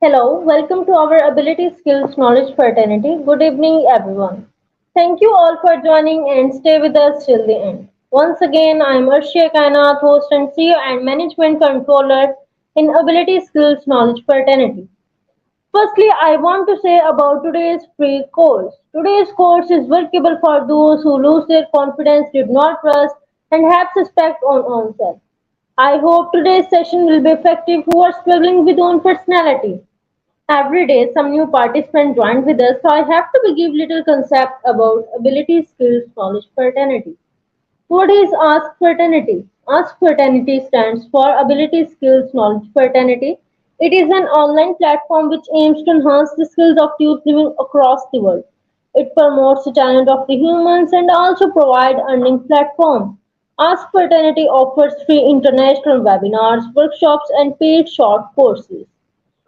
Hello, welcome to our Ability Skills Knowledge Fraternity. Good evening, everyone. Thank you all for joining and stay with us till the end. Once again, I am 𝐏𝐬𝐲𝐜𝐴, host and CEO and Management Controller in Ability Skills Knowledge Fraternity. Firstly, I want to say about today's free course. Today's course is workable for those who lose their confidence, did not trust, and have suspect on oneself. I hope today's session will be effective who are struggling with own personality. Every day, some new participant joined with us, so I have to give little concept about ability, skills, knowledge, fraternity. What is Ask Fraternity? Ask Fraternity stands for Ability, Skills, Knowledge Fraternity. It is an online platform which aims to enhance the skills of youth living across the world. It promotes the talent of the humans and also provide earning platform. Ask Fraternity offers free international webinars, workshops, and paid short courses.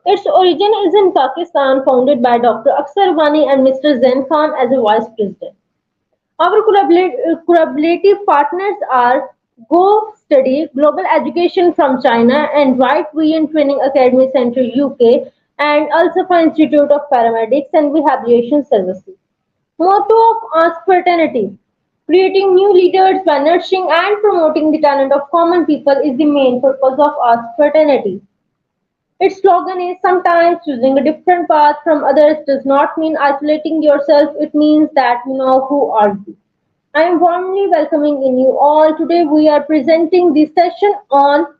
Its origin is in Pakistan, founded by Dr. Akhtar Wani and Mr. Zain Khan as a vice president. Our collaborative partners are 𝐏𝐬𝐲𝐜𝒡𝐨 Global Education from China and 𝐵ITE Training Academy Center UK and Al-Safa Institute of Paramedics and Rehabilitation Services. Motto of Ask Fraternity: creating new leaders by nurturing and promoting the talent of common people is the main purpose of Ask Fraternity. Its slogan is sometimes choosing a different path from others does not mean isolating yourself, it means that you know who are you. I am warmly welcoming in you all. Today we are presenting the session on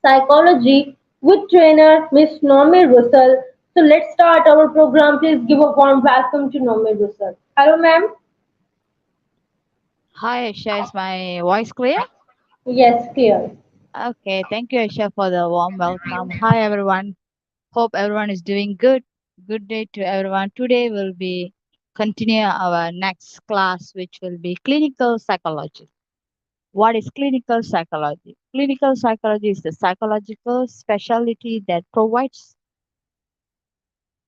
psychology with trainer Miss Nomi Russell. So let's start our program. Please give a warm welcome to Nomi Russell. Hello ma'am. Hi, Aisha. Is my voice clear? Yes, clear. Okay, thank you, Aisha, for the warm welcome. Hi, everyone. Hope everyone is doing good. Good day to everyone. Today will be continue our next class, which will be clinical psychology. What is clinical psychology? Clinical psychology is the psychological specialty that provides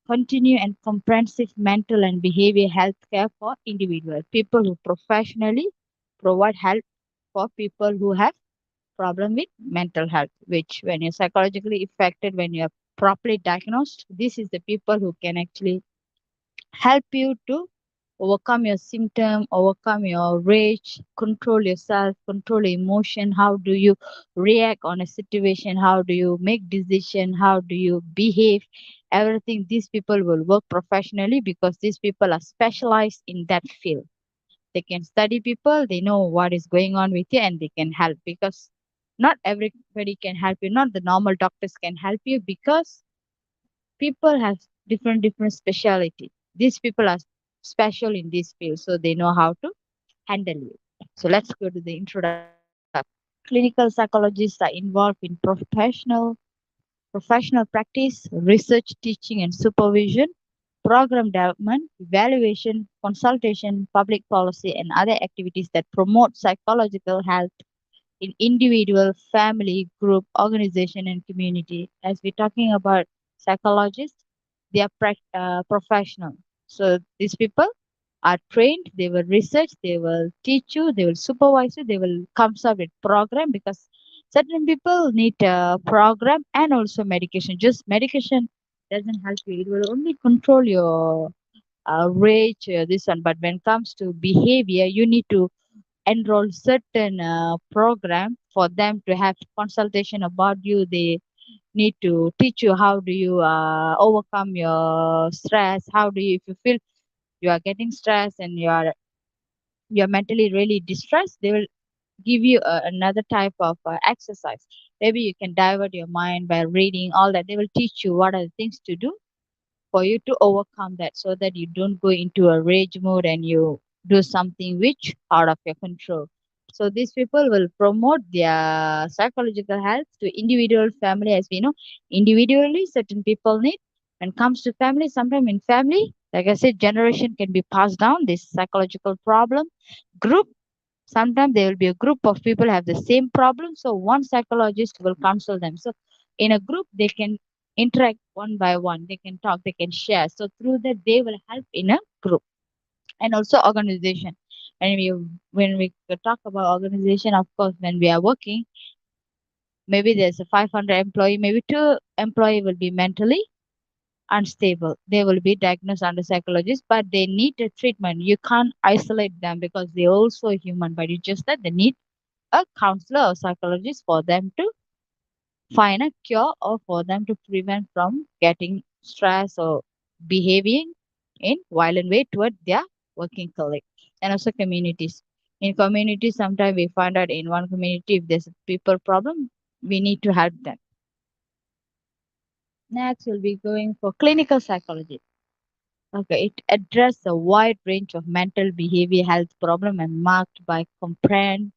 continue and comprehensive mental and behavior health care for individuals, people who professionally provide help for people who have problem with mental health, which when you're psychologically affected, when you're properly diagnosed, this is the people who can actually help you to overcome your symptom, overcome your rage, control yourself, control your emotion. How do you react on a situation? How do you make decision? How do you behave? Everything these people will work professionally because these people are specialized in that field. They can study people, they know what is going on with you, and they can help because not everybody can help you. Not the normal doctors can help you because people have different speciality. These people are special in this field, so they know how to handle you. So let's go to the introduction. Clinical psychologists are involved in professional practice, research, teaching, and supervision, program development, evaluation, consultation, public policy, and other activities that promote psychological health in individual, family, group, organization, and community. As we're talking about psychologists, they are professional. So these people are trained, they will research, they will teach you, they will supervise you, they will come up with program because certain people need a program and also medication. Just medication doesn't help you. It will only control your rage, this one. But when it comes to behavior, you need to enroll certain program for them to have consultation about you. They need to teach you how do you overcome your stress. How do you, if you feel you are getting stressed and you're mentally really distressed, they will give you another type of exercise. Maybe you can divert your mind by reading all that. They will teach you what are the things to do for you to overcome that, so that you don't go into a rage mode and you do something which out of your control. So these people will promote their psychological health to individual, family. As we know, individually certain people need, when it comes to family, sometimes in family, like I said, generation can be passed down this psychological problem. Group, sometimes there will be a group of people have the same problem, so one psychologist will counsel them. So in a group they can interact one by one, they can talk, they can share, so through that they will help in a group. And also organization, and when we talk about organization, of course, when we are working, maybe there's a 500 employee, maybe two employee will be mentally unstable, they will be diagnosed under psychologist, but they need a treatment. You can't isolate them because they're also human, but it's just that they need a counselor or psychologist for them to find a cure, or for them to prevent from getting stress or behaving in violent way toward their working colleague. And also communities. In communities, sometimes we find out in one community if there's a people problem, we need to help them. Next, we'll be going for clinical psychology. Okay, it addresses a wide range of mental behavior health problem and marked by comprehensive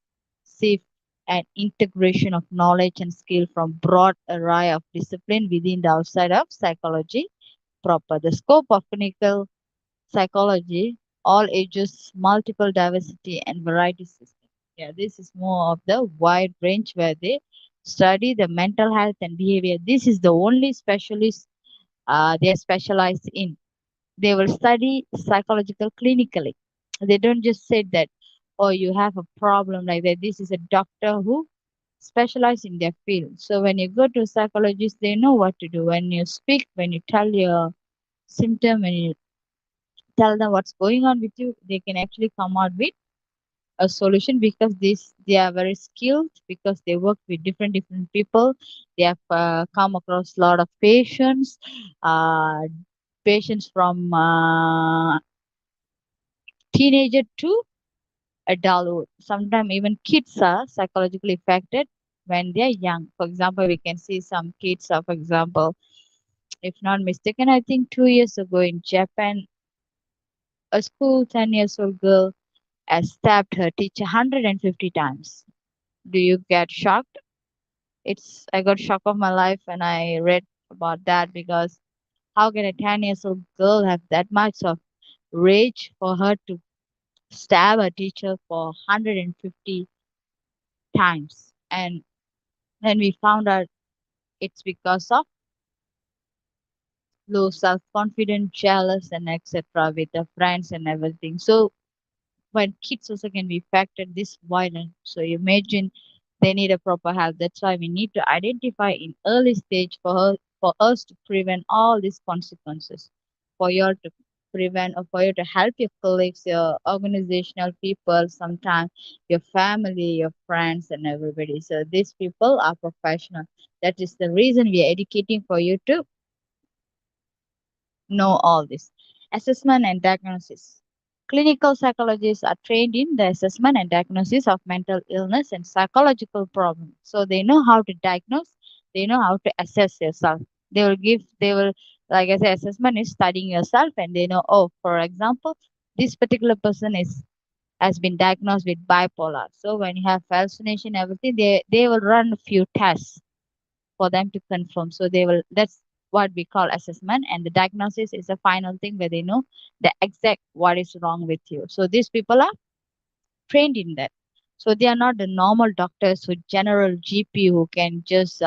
and integration of knowledge and skill from broad array of discipline within the outside of psychology proper. The scope of clinical psychology, all ages, multiple diversity and variety system. Yeah, this is more of the wide range where they study the mental health and behavior. This is the only specialist they are specialized in. They will study psychological clinically. They don't just say that, oh, you have a problem like that. This is a doctor who specialize in their field. So when you go to a psychologist, they know what to do. When you speak, when you tell your symptom, when you tell them what's going on with you, they can actually come out with a solution, because this they are very skilled, because they work with different people. They have come across a lot of patients, uh, patients from teenager to adulthood. Sometimes even kids are psychologically affected when they're young. For example, we can see some kids are, for example, if not mistaken, I think 2 years ago in Japan, a school 10 years old girl has stabbed her teacher 150 times. Do you get shocked? I got shock of my life when I read about that, because how can a 10 years old girl have that much of rage for her to stab a teacher for 150 times? And then we found out it's because of low self-confidence, jealous, and etc. with the friends and everything. So when kids also can be affected this violent, so you imagine they need a proper help. That's why we need to identify in early stage for us to prevent all these consequences, for you to prevent, or for you to help your colleagues, your organizational people, sometimes your family, your friends, and everybody. So these people are professional. That is the reason we are educating for you to know all this. Assessment and diagnosis. Clinical psychologists are trained in the assessment and diagnosis of mental illness and psychological problems. So they know how to diagnose, they know how to assess yourself. They will, like I say, assessment is studying yourself, and they know, oh, for example, this particular person has been diagnosed with bipolar. So when you have hallucination, everything, they will run a few tests for them to confirm. So that's what we call assessment. And the diagnosis is a final thing where they know the exact what is wrong with you. So these people are trained in that. So they are not the normal doctors who general GP who can just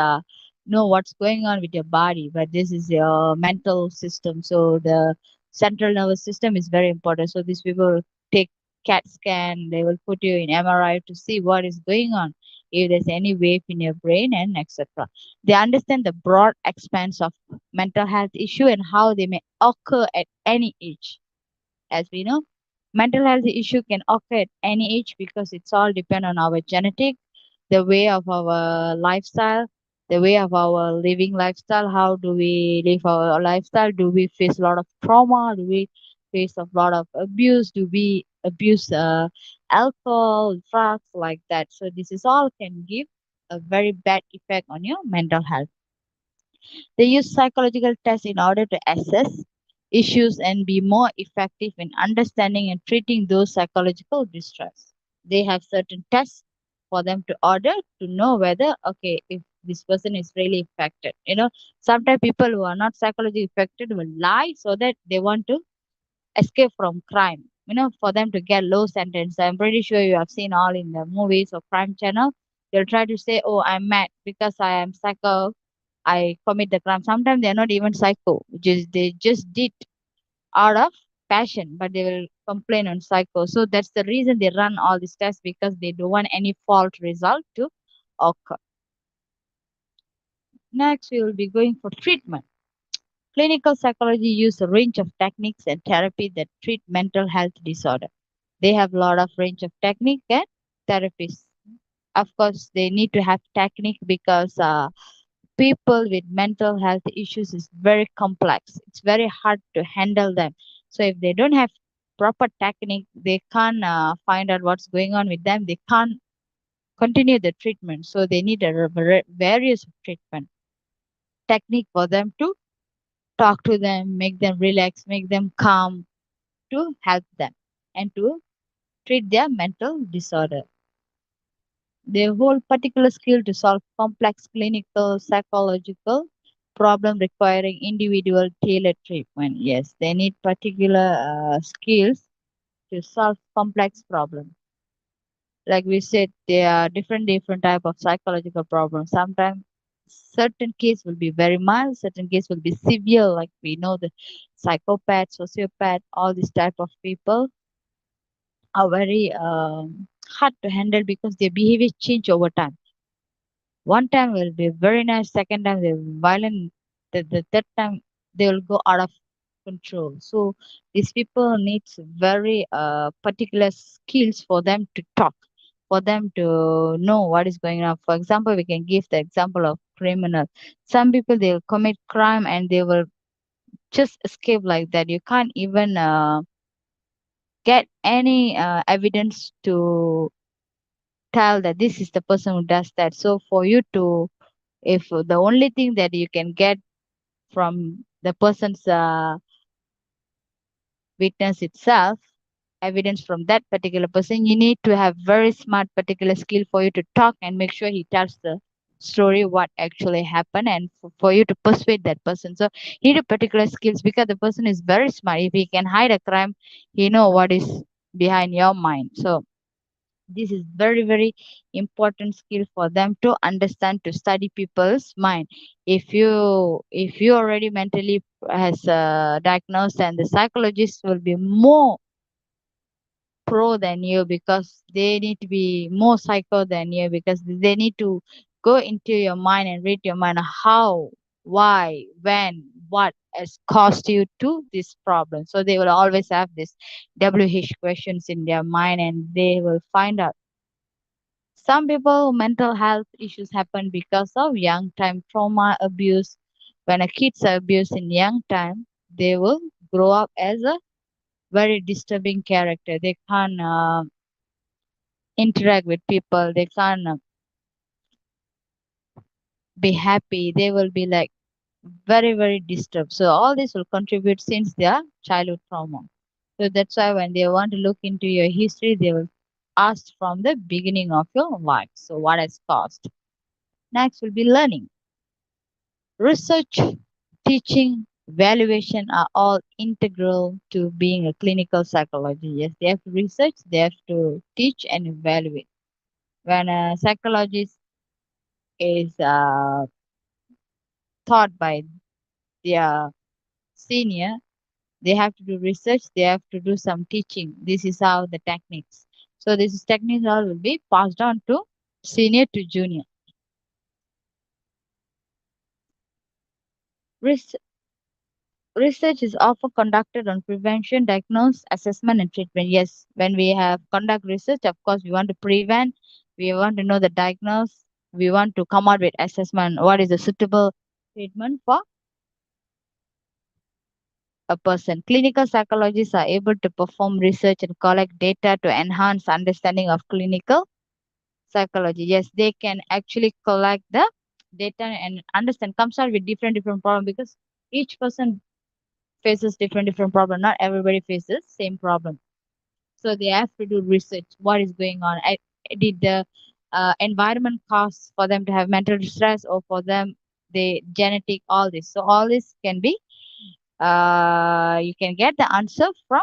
know what's going on with your body, but this is your mental system. So the central nervous system is very important. So these people take CAT scan, they will put you in MRI to see what is going on, if there's any wave in your brain and etc. They understand the broad expanse of mental health issue and how they may occur at any age. As we know, mental health issue can occur at any age, because it's all depend on our genetic, the way of our lifestyle, the way of our living lifestyle. How do we live our lifestyle? Do we face a lot of trauma? Do we face a lot of abuse? Do we abuse alcohol, drugs, like that. So this is all can give a very bad effect on your mental health. They use psychological tests in order to assess issues and be more effective in understanding and treating those psychological distress. They have certain tests for them to order to know whether, okay, if this person is really affected. Sometimes people who are not psychologically affected will lie so that they want to escape from crime, for them to get low sentence. I'm pretty sure you have seen all in the movies or crime channel. They'll try to say, oh, I'm mad because I am psycho, I commit the crime. Sometimes they're not even psycho, just they just did out of passion, but they will complain on psycho. So that's the reason they run all these tests, because they don't want any fault result to occur. Next, we will be going for treatment. Clinical psychology use a range of techniques and therapy that treat mental health disorder. They have a lot of range of technique and therapies. Of course, they need to have technique because people with mental health issues is very complex. It's very hard to handle them. So if they don't have proper technique, they can't find out what's going on with them. They can't continue the treatment. So they need various treatment technique for them to talk to them, make them relax, make them calm, to help them and to treat their mental disorder. They hold particular skill to solve complex clinical, psychological problem requiring individual tailored treatment. Yes, they need particular skills to solve complex problems. Like we said, there are different type of psychological problems. Sometimes certain case will be very mild, certain case will be severe. Like we know the psychopath, sociopath, all these type of people are very hard to handle because their behavior change over time. One time will be very nice, second time they will be violent, the third time they will go out of control. So these people needs very particular skills for them to talk, for them to know what is going on. For example, we can give the example of criminal. Some people they will commit crime and they will just escape like that. You can't even get any evidence to tell that this is the person who does that. So for you to, if the only thing that you can get from the person's witness itself, evidence from that particular person, you need to have very smart particular skill for you to talk and make sure he tells the story what actually happened, and for you to persuade that person. So you need a particular skills because the person is very smart. If he can hide a crime, he know what is behind your mind. So this is very important skill for them to understand, to study people's mind. If you already mentally has diagnosed, and the psychologist will be more pro than you because they need to be more psycho than you, because they need to go into your mind and read your mind, how, why, when, what has caused you to this problem. So they will always have this WH questions in their mind, and they will find out. Some people mental health issues happen because of young time trauma abuse. When a kids are abused in young time, they will grow up as a very disturbing character. They can't interact with people. They can't be happy. They will be like very disturbed. So all this will contribute since their childhood trauma. So that's why when they want to look into your history, they will ask from the beginning of your life. So what has caused? Next will be learning. Research, teaching, evaluation are all integral to being a clinical psychologist. Yes, they have to research, they have to teach and evaluate. When a psychologist is taught by their senior, they have to do research, they have to do some teaching. This is how the techniques. So this is techniques all will be passed on to senior to junior. Res- Research is often conducted on prevention, diagnosis, assessment, and treatment. Yes, when we have conduct research, of course, we want to prevent, we want to know the diagnosis, we want to come out with assessment, what is the suitable treatment for a person. Clinical psychologists are able to perform research and collect data to enhance understanding of clinical psychology. Yes, they can actually collect the data and understand, comes out with different problem because each person faces different problem. Not everybody faces same problem. So they have to do research. What is going on? Did the environment cause for them to have mental distress, or for them the genetic, all this. So all this can be you can get the answer from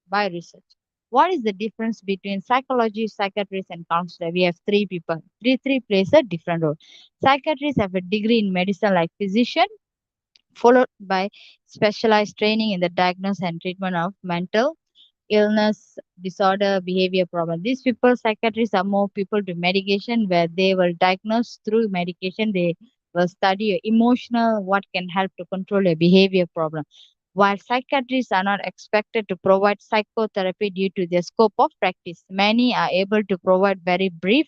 by research. What is the difference between psychology, psychiatrist, and counselor? We have three people. Three plays a different role. Psychiatrists have a degree in medicine like physician, followed by specialized training in the diagnosis and treatment of mental illness, disorder, behavior problem. These people, psychiatrists, are more people to medication where they will diagnose through medication. They will study your emotional, what can help to control your behavior problem. While psychiatrists are not expected to provide psychotherapy due to their scope of practice, many are able to provide very brief,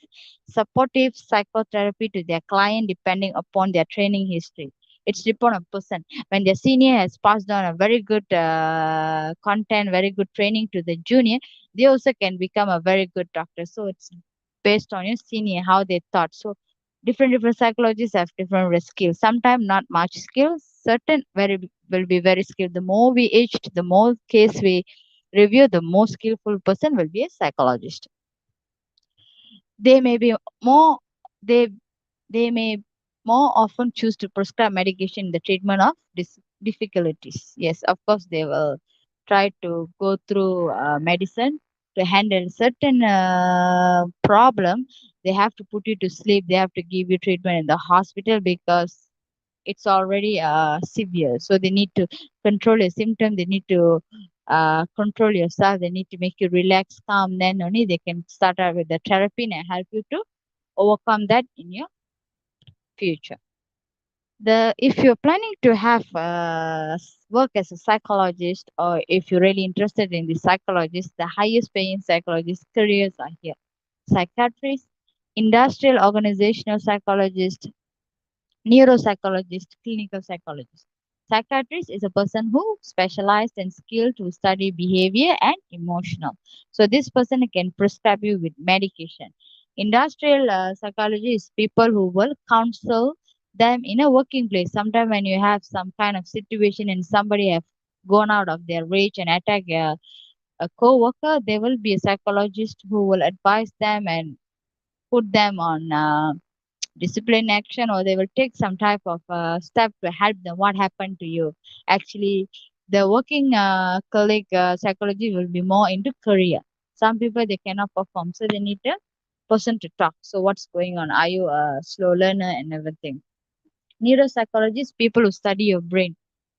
supportive psychotherapy to their client depending upon their training history. It's depend on person. When the senior has passed on a very good content, very good training to the junior, they also can become a very good doctor. So it's based on your senior, how they thought. So different psychologists have different skills. Sometimes not much skills. Certain will be very skilled. The more we aged, the more case we review, the more skillful person will be a psychologist. They may be more they they may more often choose to prescribe medication in the treatment of difficulties. Yes, of course, they will try to go through medicine to handle certain problem. They have to put you to sleep. They have to give you treatment in the hospital because it's already severe. So they need to control your symptom. They need to control yourself. They need to make you relax, calm. Then only they can start out with the therapy and help you to overcome that in your future. If you're planning to have work as a psychologist, or if you're really interested in the psychologist, the highest paying psychologist careers are here: psychiatrist, industrial organizational psychologist, neuropsychologist, clinical psychologist. Psychiatrist is a person who specialized and skilled to study behavior and emotional. So this person can prescribe you with medication. Industrial psychology is people who will counsel them in a working place. Sometimes when you have some kind of situation and somebody have gone out of their reach and attack a co-worker, there will be a psychologist who will advise them and put them on discipline action, or they will take some type of step to help them. What happened to you? Actually, the working colleague psychology will be more into career. Some people they cannot perform, so they need a person to talk. So what's going on? Are you a slow learner and everything? Neuropsychologists, people who study your brain.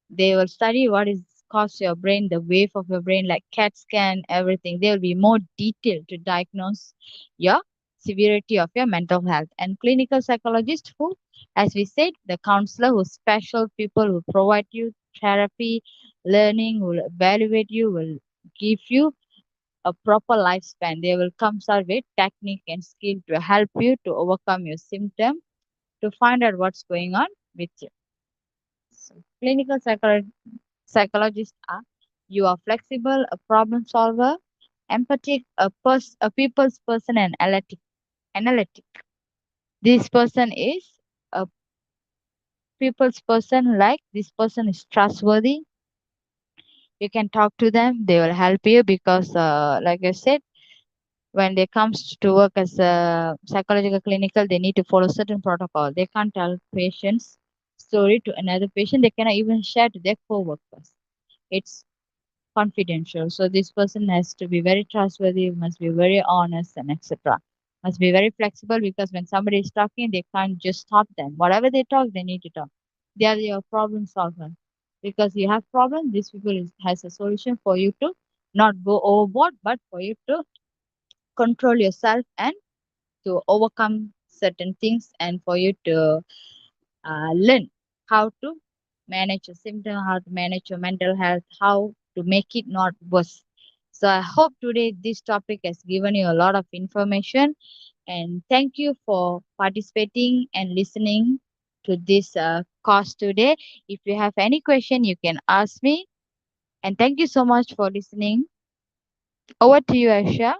They will study what is cause your brain, the wave of your brain, like CAT scan, everything. They will be more detailed to diagnose your severity of your mental health. And clinical psychologist who, as we said, the counselor who special people who provide you therapy, learning, will evaluate you, will give you a proper lifespan. They will come out with technique and skill to help you to overcome your symptom, to find out what's going on with you. So, clinical psychologists are: you are flexible, a problem solver, empathic, a people's person, and analytic. This person is a people's person, like this person is trustworthy. You can talk to them, they will help you because, like I said, when they comes to work as a psychological clinical, they need to follow certain protocol. They can't tell patients story to another patient. They cannot even share to their co-workers. It's confidential. So this person has to be very trustworthy, must be very honest, and etc. Must be very flexible because when somebody is talking, they can't just stop them. Whatever they talk, they need to talk. They are your problem solver. Because you have problem, this people has a solution for you to not go overboard, but for you to control yourself and to overcome certain things, and for you to learn how to manage your symptom, how to manage your mental health, how to make it not worse. So I hope today this topic has given you a lot of information, and thank you for participating and listening to this course today. If you have any question, you can ask me. And thank you so much for listening. Over to you, Aisha.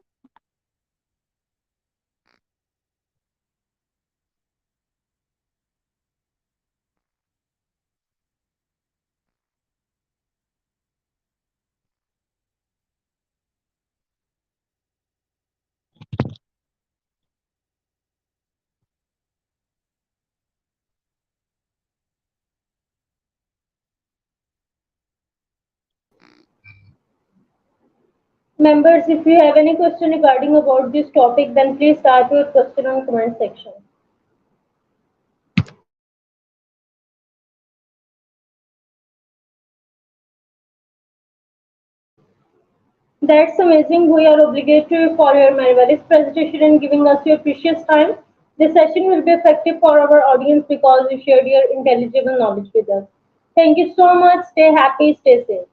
Members, if you have any question regarding about this topic, then please start your question on comment section. That's amazing. We are obligatory for your Marvelous presentation and giving us your precious time. This session will be effective for our audience because you shared your intelligible knowledge with us. Thank you so much. Stay happy, stay safe.